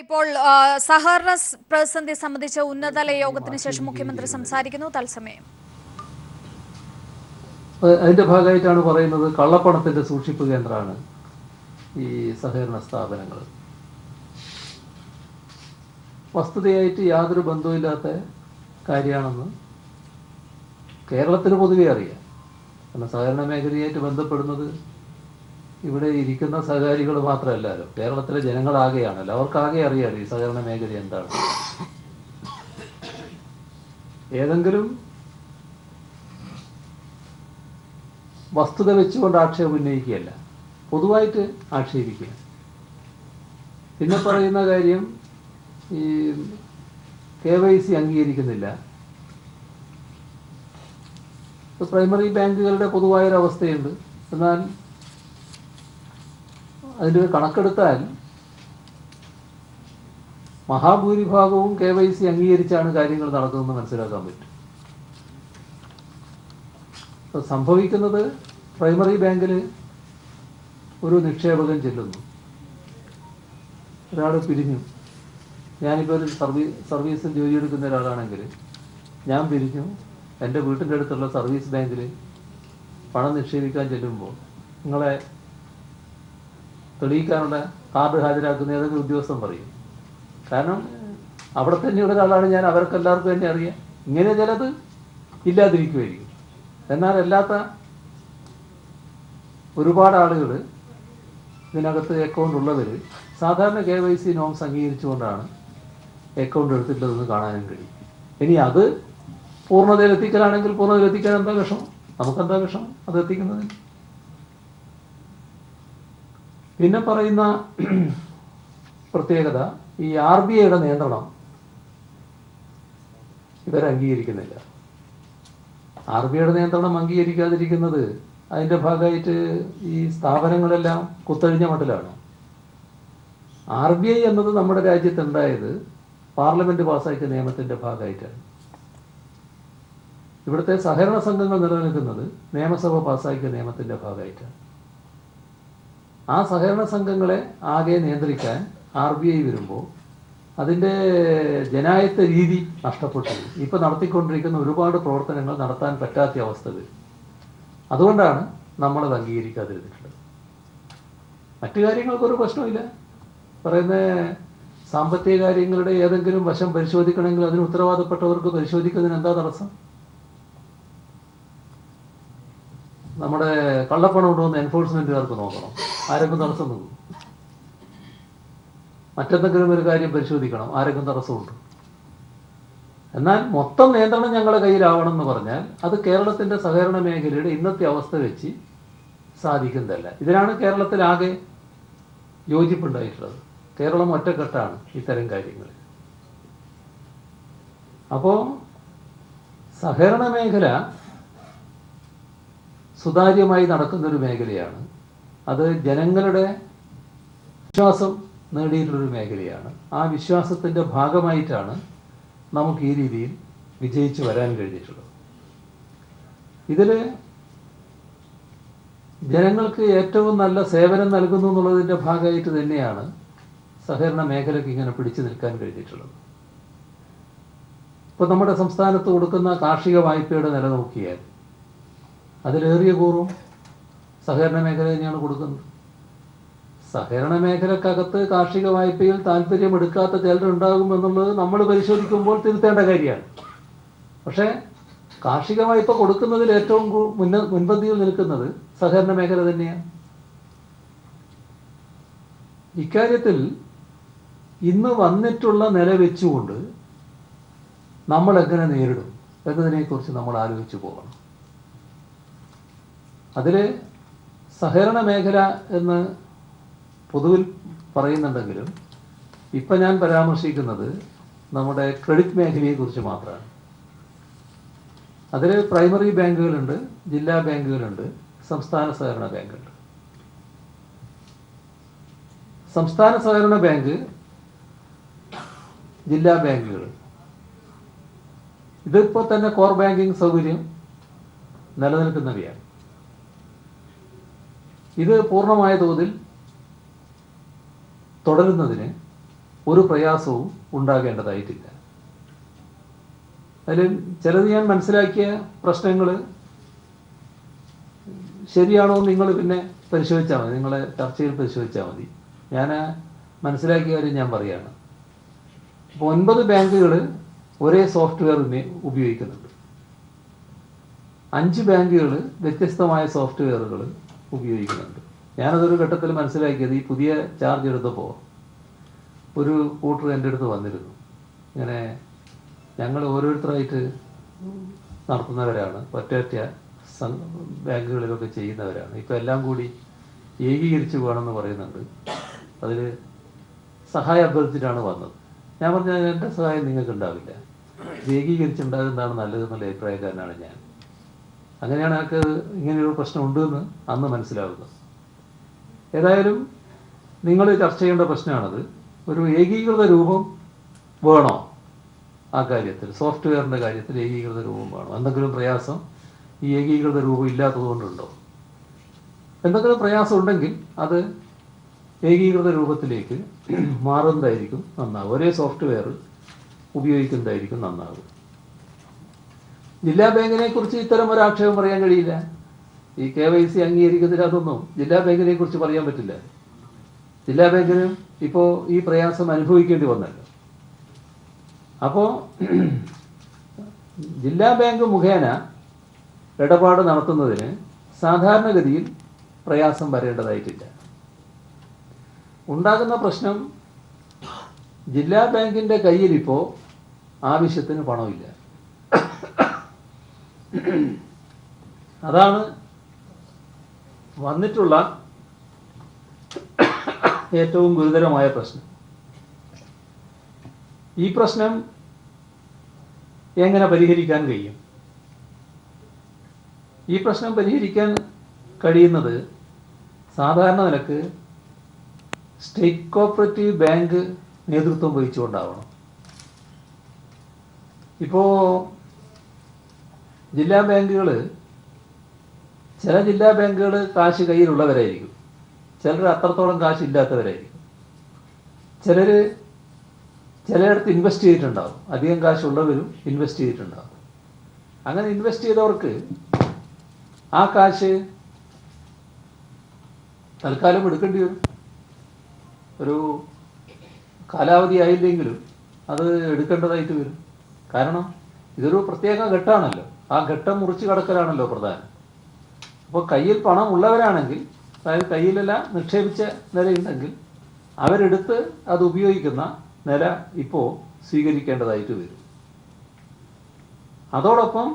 ഇപ്പോൾ സഹകരണ പ്രതിസന്ധി സംബന്ധിച്ച ഉന്നതതല യോഗത്തിന് ശേഷം മുഖ്യമന്ത്രി സംസാരിക്കുന്നു. തത്സമയം അതിന്റെ ഭാഗമായിട്ടാണ് പറയുന്നത് കള്ളപ്പണത്തിന്റെ സൂക്ഷിപ്പ് കേന്ദ്രമാണ് ഈ സഹകരണ സ്ഥാപനങ്ങൾ. വസ്തുതയായിട്ട് യാതൊരു ബന്ധവുമില്ലാത്ത കാര്യമാണെന്ന് കേരളത്തിന് പൊതുവെ അറിയാം. കാരണം സഹകരണ മേഖലയായിട്ട് ബന്ധപ്പെടുന്നത് ഇവിടെ ഇരിക്കുന്ന സഹകാരികൾ മാത്രമല്ലല്ലോ, കേരളത്തിലെ ജനങ്ങളാകെയാണല്ലോ. അവർക്കാകെ അറിയാലോ ഈ സഹകരണ മേഖല എന്താണ്. ഏതെങ്കിലും വസ്തുത വെച്ചുകൊണ്ട് ആക്ഷേപം ഉന്നയിക്കുകയല്ല, പൊതുവായിട്ട് ആക്ഷേപിക്കുക. പിന്നെ പറയുന്ന കാര്യം ഈ KYC അംഗീകരിക്കുന്നില്ല. പ്രൈമറി ബാങ്കുകളുടെ പൊതുവായൊരവസ്ഥയുണ്ട്. എന്നാൽ അതിൻ്റെ കണക്കെടുത്താൽ മഹാഭൂരിഭാഗവും KYC അംഗീകരിച്ചാണ് കാര്യങ്ങൾ നടക്കുന്നതെന്ന് മനസ്സിലാക്കാൻ പറ്റും. സംഭവിക്കുന്നത് പ്രൈമറി ബാങ്കിൽ ഒരു നിക്ഷേപകൻ ചെല്ലുന്നു, ഒരാൾ പിരിഞ്ഞു. ഞാനിപ്പോൾ ഒരു സർവീസിൽ ജോലിയെടുക്കുന്ന ഒരാളാണെങ്കിൽ ഞാൻ പിരിഞ്ഞു എൻ്റെ വീട്ടിൻ്റെ അടുത്തുള്ള സർവീസ് ബാങ്കിൽ പണം നിക്ഷേപിക്കാൻ ചെല്ലുമ്പോൾ നിങ്ങളെ തെളിയിക്കാനുള്ള കാർഡ് ഹാജരാക്കുന്ന ഏതൊക്കെ ഉദ്യോഗസ്ഥൻ പറയും. കാരണം അവിടെ തന്നെയുള്ള ഒരാളാണ് ഞാൻ, അവർക്കെല്ലാവർക്കും തന്നെ അറിയാം. ഇങ്ങനെ ചിലത് ഇല്ലാതിരിക്കുമായിരിക്കും. എന്നാൽ അല്ലാത്ത ഒരുപാട് ആളുകൾ ഇതിനകത്ത് അക്കൗണ്ട് ഉള്ളവർ സാധാരണ KYC നോംസ് അംഗീകരിച്ചുകൊണ്ടാണ് അക്കൗണ്ട് എടുത്തിട്ടുള്ളതെന്ന് കാണാനും കഴിയും. ഇനി അത് പൂർണ്ണതയിലെത്തിക്കലാണെങ്കിൽ പൂർണ്ണതയിലെത്തിക്കാൻ എന്താ വിഷമം? നമുക്കെന്താ വിഷമം അത് എത്തിക്കുന്നതിന്? പിന്നെ പറയുന്ന പ്രത്യേകത ഈ RBIയുടെ നിയന്ത്രണം ഇവരംഗീകരിക്കുന്നില്ല. RBIയുടെ നിയന്ത്രണം അംഗീകരിക്കാതിരിക്കുന്നത് അതിൻ്റെ ഭാഗമായിട്ട് ഈ സ്ഥാപനങ്ങളെല്ലാം കുത്തഴിഞ്ഞ മട്ടിലാണ്. RBI എന്നത് നമ്മുടെ രാജ്യത്തുണ്ടായത് പാർലമെന്റ് പാസ്സാക്കിയ നിയമത്തിൻ്റെ ഭാഗമായിട്ടാണ്. ഇവിടുത്തെ സഹകരണ സംഘങ്ങൾ നിലനിൽക്കുന്നത് നിയമസഭ പാസ്സാക്കിയ നിയമത്തിൻ്റെ ഭാഗമായിട്ടാണ്. ആ സഹകരണ സംഘങ്ങളെ ആകെ നിയന്ത്രിക്കാൻ RBI വരുമ്പോൾ അതിൻ്റെ ജനായത്ത രീതി നഷ്ടപ്പെട്ടു. ഇപ്പോൾ നടത്തിക്കൊണ്ടിരിക്കുന്ന ഒരുപാട് പ്രവർത്തനങ്ങൾ നടത്താൻ പറ്റാത്ത അവസ്ഥ വരും. അതുകൊണ്ടാണ് നമ്മളത് അംഗീകരിക്കാതിരുന്നിട്ടുള്ളത്. മറ്റു കാര്യങ്ങൾക്കൊരു പ്രശ്നമില്ല. പറയുന്ന സാമ്പത്തിക കാര്യങ്ങളുടെ ഏതെങ്കിലും വശം പരിശോധിക്കണമെങ്കിൽ അതിന് ഉത്തരവാദപ്പെട്ടവർക്ക് പരിശോധിക്കുന്നതിന് എന്താ തടസ്സം? നമ്മുടെ കള്ളപ്പണം ഉണ്ടോയെന്ന് എൻഫോഴ്സ്മെന്റുകാർക്ക് നോക്കണം, ആരെങ്കിലും തടസ്സം നിന്നു. മറ്റെന്തെങ്കിലും ഒരു കാര്യം പരിശോധിക്കണം, ആരെങ്കിലും തടസ്സമുണ്ട്. എന്നാൽ മൊത്തം നിയന്ത്രണം ഞങ്ങളുടെ കയ്യിലാവണം എന്ന് പറഞ്ഞാൽ അത് കേരളത്തിൻ്റെ സഹകരണ മേഖലയുടെ ഇന്നത്തെ അവസ്ഥ വെച്ച് സാധിക്കുന്നതല്ല. ഇതിനാണ് കേരളത്തിലാകെ യോജിപ്പുണ്ടായിട്ടുള്ളത്. കേരളം ഒറ്റക്കെട്ടാണ് ഇത്തരം കാര്യങ്ങൾ. അപ്പോൾ സഹകരണ മേഖല സുതാര്യമായി നടക്കുന്നൊരു മേഖലയാണ്. അത് ജനങ്ങളുടെ വിശ്വാസം നേടിയിട്ടുള്ളൊരു മേഖലയാണ്. ആ വിശ്വാസത്തിൻ്റെ ഭാഗമായിട്ടാണ് നമുക്ക് ഈ രീതിയിൽ വിജയിച്ചു വരാൻ കഴിഞ്ഞിട്ടുള്ളത്. ഇതിൽ ജനങ്ങൾക്ക് ഏറ്റവും നല്ല സേവനം നൽകുന്നു എന്നുള്ളതിൻ്റെ ഭാഗമായിട്ട് തന്നെയാണ് സഹകരണ മേഖലയ്ക്ക് ഇങ്ങനെ പിടിച്ചു നിൽക്കാൻ കഴിഞ്ഞിട്ടുള്ളത്. ഇപ്പോൾ നമ്മുടെ സംസ്ഥാനത്ത് കൊടുക്കുന്ന കാർഷിക വായ്പയുടെ നില നോക്കിയാൽ അതിലേറിയ കൂറും സഹകരണ മേഖല തന്നെയാണ് കൊടുക്കുന്നത്. സഹകരണ മേഖലക്കകത്ത് കാർഷിക വായ്പയിൽ താല്പര്യമെടുക്കാത്ത ചിലരുണ്ടാകും എന്നുള്ളത് നമ്മൾ പരിശോധിക്കുമ്പോൾ തിരുത്തേണ്ട കാര്യമാണ്. പക്ഷേ കാർഷിക വായ്പ കൊടുക്കുന്നതിൽ ഏറ്റവും മുൻപന്തിയിൽ നിൽക്കുന്നത് സഹകരണ മേഖല തന്നെയാണ്. ഇക്കാര്യത്തിൽ ഇന്ന് വന്നിട്ടുള്ള നില വെച്ചുകൊണ്ട് നമ്മൾ എങ്ങനെ നേരിടും എന്നതിനെക്കുറിച്ച് നമ്മൾ ആലോചിച്ചു പോകണം. അതിൽ സഹകരണ മേഖല എന്ന് പൊതുവിൽ പറയുന്നുണ്ടെങ്കിലും ഇപ്പം ഞാൻ പരാമർശിക്കുന്നത് നമ്മുടെ ക്രെഡിറ്റ് മേഖലയെക്കുറിച്ച് മാത്രമാണ്. അതിൽ പ്രൈമറി ബാങ്കുകളുണ്ട്, ജില്ലാ ബാങ്കുകളുണ്ട്, സംസ്ഥാന സഹകരണ ബാങ്കുണ്ട്. സംസ്ഥാന സഹകരണ ബാങ്ക്, ജില്ലാ ബാങ്കുകൾ ഇതിപ്പോൾ തന്നെ കോർ ബാങ്കിങ് സൗകര്യം നിലനിൽക്കുന്നവയാണ്. ഇത് പൂർണ്ണമായ തോതിൽ തുടരുന്നതിന് ഒരു പ്രയാസവും ഉണ്ടാകേണ്ടതായിട്ടില്ല. അതിൽ ചിലത് ഞാൻ മനസ്സിലാക്കിയ പ്രശ്നങ്ങൾ ശരിയാണോ എന്ന് നിങ്ങൾ പിന്നെ പരിശോധിച്ചാൽ മതി, നിങ്ങളെ ചർച്ചയിൽ പരിശോധിച്ചാൽ മതി. ഞാൻ മനസ്സിലാക്കിയ കാര്യം ഞാൻ പറയുകയാണ്. അപ്പോൾ 9 ബാങ്കുകൾ ഒരേ സോഫ്റ്റ്വെയർ ഉപയോഗിക്കുന്നുണ്ട്. 5 ബാങ്കുകൾ വ്യത്യസ്തമായ സോഫ്റ്റ്വെയറുകൾ ഉപയോഗിക്കുന്നുണ്ട്. ഞാനതൊരു ഘട്ടത്തിൽ മനസ്സിലാക്കിയത്, ഈ പുതിയ ചാർജ് എടുത്തപ്പോൾ ഒരു കൂട്ടർ എൻ്റെ അടുത്ത് വന്നിരുന്നു. ഇങ്ങനെ ഞങ്ങൾ ഓരോരുത്തരായിട്ട് നടത്തുന്നവരാണ്, ഒറ്റ ബാങ്കുകളിലൊക്കെ ചെയ്യുന്നവരാണ്, ഇപ്പോൾ എല്ലാം കൂടി ഏകീകരിച്ച് വേണമെന്ന് പറയുന്നുണ്ട്, അതിൽ സഹായം അഭ്യർത്ഥിച്ചിട്ടാണ് വന്നത്. ഞാൻ പറഞ്ഞാൽ എൻ്റെ സഹായം നിങ്ങൾക്ക് ഉണ്ടാവില്ല, ഏകീകരിച്ചുണ്ടാകുന്നതാണ് നല്ലതെന്നുള്ള അഭിപ്രായക്കാരനാണ് ഞാൻ. അങ്ങനെയാണ് എനിക്ക് ഇങ്ങനെയൊരു പ്രശ്നം ഉണ്ടെന്ന് അന്ന് മനസ്സിലാവുന്നത്. ഏതായാലും നിങ്ങൾ ചർച്ച ചെയ്യേണ്ട പ്രശ്നമാണത്. ഒരു ഏകീകൃത രൂപം വേണോ ആ കാര്യത്തിൽ? സോഫ്റ്റ്വെയറിൻ്റെ കാര്യത്തിൽ ഏകീകൃത രൂപം വേണോ? എന്തെങ്കിലും പ്രയാസം ഈ ഏകീകൃത രൂപം ഇല്ലാത്തതുകൊണ്ടുണ്ടോ? എന്തെങ്കിലും പ്രയാസം ഉണ്ടെങ്കിൽ അത് ഏകീകൃത രൂപത്തിലേക്ക് മാറുന്നതായിരിക്കും നന്നാവും. ഒരേ സോഫ്റ്റ്വെയർ ഉപയോഗിക്കുന്നതായിരിക്കും നന്നാവും. ജില്ലാ ബാങ്കിനെ കുറിച്ച് ഇത്തരം ഒരു ആക്ഷേപം പറയാൻ കഴിയില്ല. ഈ KYC അംഗീകരിക്കുന്നതിൽ അതൊന്നും ജില്ലാ ബാങ്കിനെ കുറിച്ച് പറയാൻ പറ്റില്ല. ജില്ലാ ബാങ്കിനും ഇപ്പോൾ ഈ പ്രയാസം അനുഭവിക്കേണ്ടി വന്നല്ലോ. അപ്പോൾ ജില്ലാ ബാങ്ക് മുഖേന ഇടപാട് നടത്തുന്നതിന് സാധാരണഗതിയിൽ പ്രയാസം വരേണ്ടതായിട്ടില്ല. ഉണ്ടാകുന്ന പ്രശ്നം, ജില്ലാ ബാങ്കിൻ്റെ കയ്യിൽ ഇപ്പോൾ ആവശ്യത്തിന് പണമില്ല. അതാണ് വന്നിട്ടുള്ള ഏറ്റവും ഗുരുതരമായ പ്രശ്നം. ഈ പ്രശ്നം എങ്ങനെ പരിഹരിക്കാൻ കഴിയും? ഈ പ്രശ്നം പരിഹരിക്കാൻ കഴിയുന്നത് സാധാരണ നിലക്ക് സ്റ്റേറ്റ് കോഓപ്പറേറ്റീവ് ബാങ്ക് നേതൃത്വം വഹിച്ചുകൊണ്ടാവണം. ഇപ്പോൾ ജില്ലാ ബാങ്കുകൾ, ചില ജില്ലാ ബാങ്കുകൾ കാശ് കയ്യിലുള്ളവരായിരിക്കും, ചിലർ അത്രത്തോളം കാശില്ലാത്തവരായിരിക്കും, ചിലയിടത്ത് ഇൻവെസ്റ്റ് ചെയ്തിട്ടുണ്ടാവും, അധികം കാശുള്ളവരും ഇൻവെസ്റ്റ് ചെയ്തിട്ടുണ്ടാവും. അങ്ങനെ ഇൻവെസ്റ്റ് ചെയ്തവർക്ക് ആ കാശ് തൽക്കാലം എടുക്കേണ്ടി വരും. ഒരു കാലാവധി ആയില്ലെങ്കിലും അത് എടുക്കേണ്ടതായിട്ട് വരും. കാരണം ഇതൊരു പ്രത്യേക ഘട്ടമാണല്ലോ, ആ ഘട്ടം മുറിച്ച് കടക്കലാണല്ലോ പ്രധാനം. അപ്പോൾ കയ്യിൽ പണം ഉള്ളവരാണെങ്കിൽ, അതായത് കയ്യിലെല്ലാം നിക്ഷേപിച്ച നിലയുണ്ടെങ്കിൽ, അവരെടുത്ത് അത് ഉപയോഗിക്കുന്ന നില ഇപ്പോൾ സ്വീകരിക്കേണ്ടതായിട്ട് വരും. അതോടൊപ്പം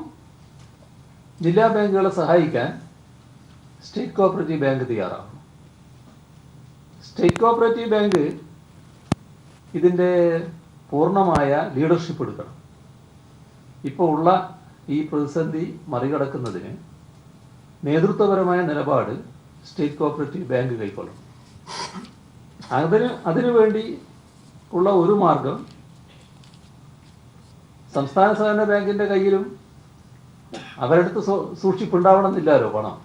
ജില്ലാ ബാങ്കുകളെ സഹായിക്കാൻ സ്റ്റേറ്റ് കോഓപ്പറേറ്റീവ് ബാങ്ക് തയ്യാറാവണം. സ്റ്റേറ്റ് കോഓപ്പറേറ്റീവ് ബാങ്ക് ഇതിൻ്റെ പൂർണ്ണമായ ലീഡർഷിപ്പ് എടുക്കണം. ഇപ്പോൾ ഉള്ള ഈ പ്രതിസന്ധി മറികടക്കുന്നതിന് നേതൃത്വപരമായ നിലപാട് സ്റ്റേറ്റ് കോഓപ്പറേറ്റീവ് ബാങ്ക് കൈക്കൊള്ളണം. അതിനുവേണ്ടി ഉള്ള ഒരു മാർഗം, സംസ്ഥാന സഹകരണ ബാങ്കിൻ്റെ കയ്യിലും അവരടുത്ത് സൂക്ഷിപ്പുണ്ടാവണമെന്നില്ലല്ലോ പണം.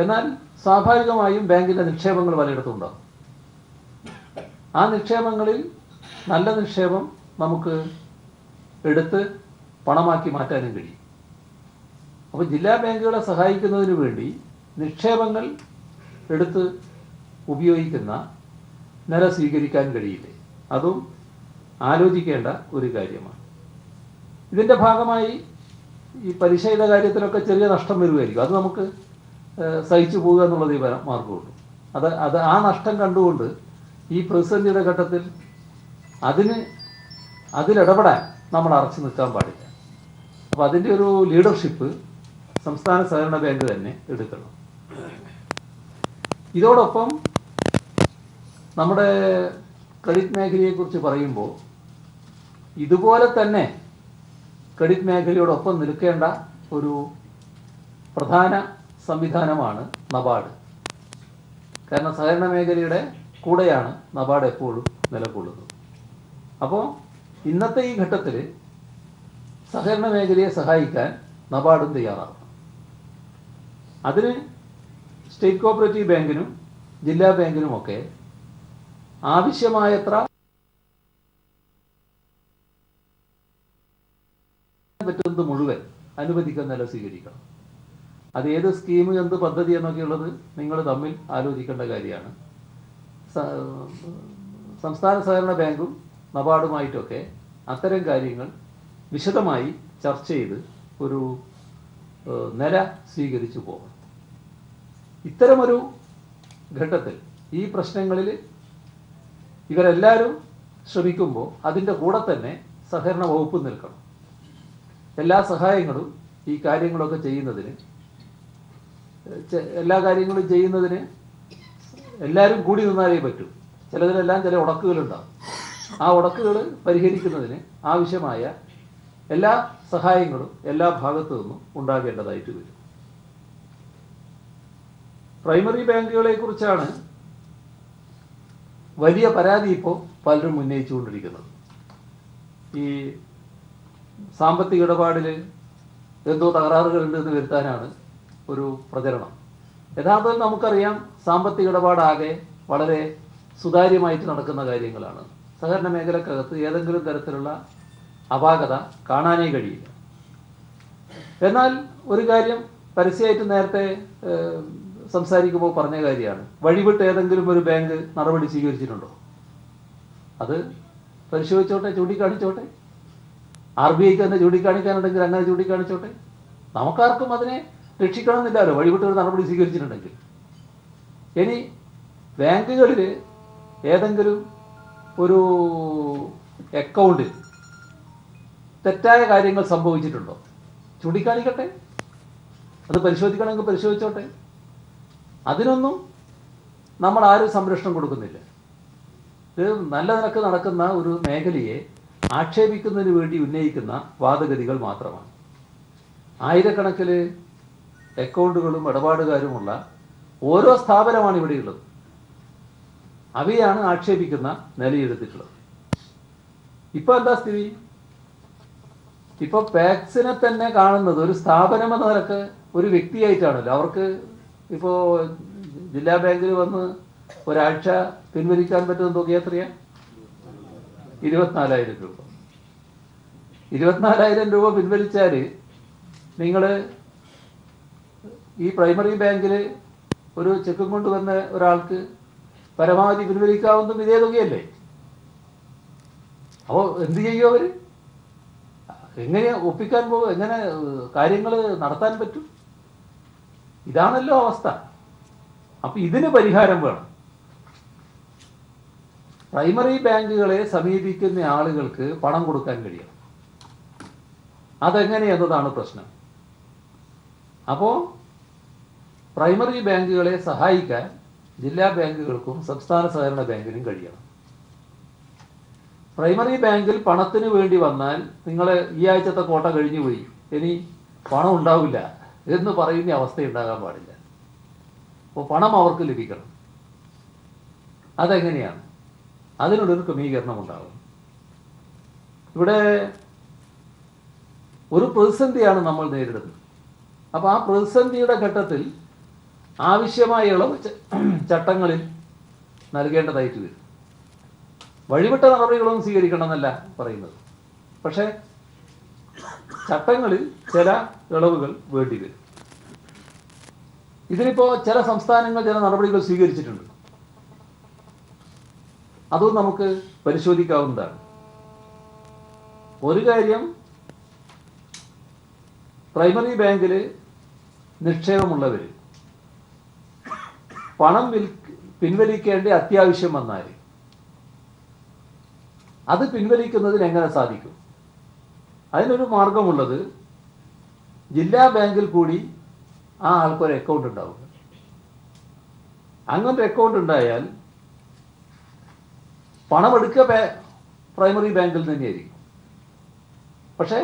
എന്നാൽ സ്വാഭാവികമായും ബാങ്കിൻ്റെ നിക്ഷേപങ്ങൾ പലയിടത്തും ഉണ്ടാകും. ആ നിക്ഷേപങ്ങളിൽ നല്ല നിക്ഷേപം നമുക്ക് എടുത്ത് പണമാക്കി മാറ്റാനും കഴിയും. അപ്പോൾ ജില്ലാ ബാങ്കുകളെ സഹായിക്കുന്നതിന് വേണ്ടി നിക്ഷേപങ്ങൾ എടുത്ത് ഉപയോഗിക്കുന്ന നില സ്വീകരിക്കാൻ കഴിയില്ലേ? അതും ആലോചിക്കേണ്ട ഒരു കാര്യമാണ്. ഇതിൻ്റെ ഭാഗമായി ഈ പലിശയുടെ കാര്യത്തിലൊക്കെ ചെറിയ നഷ്ടം വരുമായിരിക്കും. അത് നമുക്ക് സഹിച്ചു പോകുക എന്നുള്ളത് ഈ മാർഗമുള്ളൂ. ആ നഷ്ടം കണ്ടുകൊണ്ട് ഈ പ്രതിസന്ധിയുടെ ഘട്ടത്തിൽ അതിലിടപെടാൻ നമ്മൾ അറച്ചു നിൽക്കാൻ പാടില്ല. അപ്പോൾ അതിൻ്റെ ഒരു ലീഡർഷിപ്പ് സംസ്ഥാന സഹകരണ ബാങ്ക് തന്നെ എടുക്കണം. ഇതോടൊപ്പം നമ്മുടെ ക്രെഡിറ്റ് മേഖലയെക്കുറിച്ച് പറയുമ്പോൾ, ഇതുപോലെ തന്നെ ക്രെഡിറ്റ് മേഖലയോടൊപ്പം നിൽക്കേണ്ട ഒരു പ്രധാന സംവിധാനമാണ് നബാർഡ്. കാരണം സഹകരണ മേഖലയുടെ കൂടെയാണ് നബാർഡ് എപ്പോഴും നിലകൊള്ളുന്നത്. അപ്പോൾ ഇന്നത്തെ ഈ ഘട്ടത്തിൽ സഹകരണ മേഖലയെ സഹായിക്കാൻ നബാർഡും തയ്യാറാണ്. അതിന് സ്റ്റേറ്റ് കോഓപ്പറേറ്റീവ് ബാങ്കിനും ജില്ലാ ബാങ്കിനുമൊക്കെ ആവശ്യമായത്ര പറ്റുന്നത് മുഴുവൻ അനുവദിക്കുന്ന നില സ്വീകരിക്കണം. അത് ഏത് സ്കീം, എന്ത് പദ്ധതി എന്നൊക്കെയുള്ളത് നിങ്ങൾ തമ്മിൽ ആലോചിക്കേണ്ട കാര്യമാണ്. സംസ്ഥാന സഹകരണ ബാങ്കും നബാർഡുമായിട്ടൊക്കെ അത്തരം കാര്യങ്ങൾ വിശദമായി ചർച്ച ചെയ്ത് ഒരു നില സ്വീകരിച്ചു പോകണം. ഇത്തരമൊരു ഘട്ടത്തിൽ ഈ പ്രശ്നങ്ങളിൽ ഇവരെല്ലാവരും ശ്രമിക്കുമ്പോൾ അതിൻ്റെ കൂടെ തന്നെ സഹകരണ വകുപ്പ് നിൽക്കണം. എല്ലാ സഹായങ്ങളും ഈ കാര്യങ്ങളൊക്കെ ചെയ്യുന്നതിന്, എല്ലാ കാര്യങ്ങളും ചെയ്യുന്നതിന് എല്ലാവരും കൂടി നിന്നാലേ പറ്റൂ. ചിലതിനെല്ലാം ചില ഉടക്കുകളുണ്ടാകും. ആ ഉടക്കുകൾ പരിഹരിക്കുന്നതിന് ആവശ്യമായ എല്ലാ സഹായങ്ങളും എല്ലാ ഭാഗത്തു നിന്നും ഉണ്ടാകേണ്ടതായിട്ട് വരും. പ്രൈമറി ബാങ്കുകളെ കുറിച്ചാണ് വലിയ പരാതി ഇപ്പോൾ പലരും ഉന്നയിച്ചുകൊണ്ടിരിക്കുന്നത്. ഈ സാമ്പത്തിക ഇടപാടിൽ എന്തോ തകരാറുകളുണ്ട് എന്ന് വരുത്താനാണ് ഒരു പ്രചരണം. യഥാർത്ഥത്തിൽ നമുക്കറിയാം, സാമ്പത്തിക ഇടപാടാകെ വളരെ സുതാര്യമായിട്ട് നടക്കുന്ന കാര്യങ്ങളാണ്. സഹകരണ മേഖലക്കകത്ത് ഏതെങ്കിലും തരത്തിലുള്ള അപാകത കാണാനേ കഴിയില്ല. എന്നാൽ ഒരു കാര്യം പരസ്യമായിട്ട് നേരത്തെ സംസാരിക്കുമ്പോൾ പറഞ്ഞ കാര്യമാണ്, വഴിവിട്ട് ഏതെങ്കിലും ഒരു ബാങ്ക് നടപടി സ്വീകരിച്ചിട്ടുണ്ടോ? അത് പരിശോധിച്ചോട്ടെ, ചൂണ്ടിക്കാണിച്ചോട്ടെ. RBIക്ക് തന്നെ ചൂണ്ടിക്കാണിക്കാനുണ്ടെങ്കിൽ അങ്ങനെ ചൂണ്ടിക്കാണിച്ചോട്ടെ. നമുക്കാർക്കും അതിനെ രക്ഷിക്കണമെന്നില്ലല്ലോ വഴിവിട്ട് ഒരു നടപടി സ്വീകരിച്ചിട്ടുണ്ടെങ്കിൽ. ഇനി ബാങ്കുകളിൽ ഏതെങ്കിലും ഒരു അക്കൗണ്ടിൽ തെറ്റായ കാര്യങ്ങൾ സംഭവിച്ചിട്ടുണ്ടോ? ചൂണ്ടിക്കാണിക്കട്ടെ. അത് പരിശോധിക്കണമെങ്കിൽ പരിശോധിച്ചോട്ടെ. അതിനൊന്നും നമ്മൾ ആരും സംരക്ഷണം കൊടുക്കുന്നില്ല. ഇത് നല്ല നിലക്ക് നടക്കുന്ന ഒരു മേഖലയെ ആക്ഷേപിക്കുന്നതിന് വേണ്ടി ഉന്നയിക്കുന്ന വാദഗതികൾ മാത്രമാണ്. ആയിരക്കണക്കിന് അക്കൗണ്ടുകളും ഇടപാടുകാരുമുള്ള ഓരോ സ്ഥാപനമാണ് ഇവിടെയുള്ളത്. അവയാണ് ആക്ഷേപിക്കുന്ന നിലയെടുത്തിട്ടുള്ളത്. ഇപ്പോൾ എന്താ സ്ഥിതി? ഇപ്പോൾ പാക്സിനെ തന്നെ കാണുന്നത് ഒരു സ്ഥാപനം എന്ന നിലക്ക് ഒരു വ്യക്തിയായിട്ടാണല്ലോ. അവർക്ക് ഇപ്പോൾ ജില്ലാ ബാങ്കിൽ വന്ന് ഒരാഴ്ച പിൻവലിക്കാൻ പറ്റുന്ന തുക എത്രയാ? 24,000 രൂപ. 24,000 രൂപ പിൻവലിച്ചാൽ നിങ്ങൾ ഈ പ്രൈമറി ബാങ്കിൽ ഒരു ചെക്കും കൊണ്ടുവന്ന ഒരാൾക്ക് പരമാവധി പിൻവലിക്കാവുന്നതും ഇതേ തുകയല്ലേ? അപ്പോൾ എന്ത് ചെയ്യും അവർ? എങ്ങനെ ഒപ്പിക്കാൻ പോകും? എങ്ങനെ കാര്യങ്ങൾ നടത്താൻ പറ്റും? ഇതാണല്ലോ അവസ്ഥ. അപ്പം ഇതിന് പരിഹാരം വേണം. പ്രൈമറി ബാങ്കുകളെ സമീപിക്കുന്ന ആളുകൾക്ക് പണം കൊടുക്കാൻ കഴിയണം. അതെങ്ങനെയെന്നതാണ് പ്രശ്നം. അപ്പോൾ പ്രൈമറി ബാങ്കുകളെ സഹായിക്കാൻ ജില്ലാ ബാങ്കുകൾക്കും സംസ്ഥാന സഹകരണ ബാങ്കിനും കഴിയണം. പ്രൈമറി ബാങ്കിൽ പണത്തിന് വേണ്ടി വന്നാൽ നിങ്ങൾ ഈ ആഴ്ചത്തെ കോട്ട കഴിഞ്ഞു പോയി, ഇനി പണം ഉണ്ടാവില്ല എന്ന് പറയുന്ന അവസ്ഥ ഉണ്ടാകാൻ പാടില്ല. അപ്പോൾ പണം അവർക്ക് ലഭിക്കണം. അതെങ്ങനെയാണ്? അതിനുള്ളൊരു ക്രമീകരണം ഉണ്ടാകും. ഇവിടെ ഒരു പ്രതിസന്ധിയാണ് നമ്മൾ നേരിടുന്നത്. അപ്പോൾ ആ പ്രതിസന്ധിയുടെ ഘട്ടത്തിൽ ആവശ്യമായ ഇളവ് ചട്ടങ്ങളിൽ നൽകേണ്ടതായിട്ട് വരും. വഴിവിട്ട നടപടികളൊന്നും സ്വീകരിക്കണമെന്നല്ല പറയുന്നത്, പക്ഷേ ചട്ടങ്ങളിൽ ചില ഇളവുകൾ വേണ്ടി വരും. ഇതിനിപ്പോൾ ചില സംസ്ഥാനങ്ങൾ ചില നടപടികൾ സ്വീകരിച്ചിട്ടുണ്ട്. അതും നമുക്ക് പരിശോധിക്കാവുന്നതാണ്. ഒരു കാര്യം, പ്രൈമറി ബാങ്കിൽ നിക്ഷേപമുള്ളവർ പണം പിൻവലിക്കേണ്ട അത്യാവശ്യം വന്നാൽ അത് പിൻവലിക്കുന്നതിന് എങ്ങനെ സാധിക്കും? അതിനൊരു മാർഗമുള്ളത്, ജില്ലാ ബാങ്കിൽ കൂടി ആ ആൾക്കൊരു അക്കൗണ്ട് ഉണ്ടാവും. അങ്ങനത്തെ അക്കൗണ്ട് ഉണ്ടായാൽ പണമെടുക്കുക പ്രൈമറി ബാങ്കിൽ തന്നെയായിരിക്കും. പക്ഷേ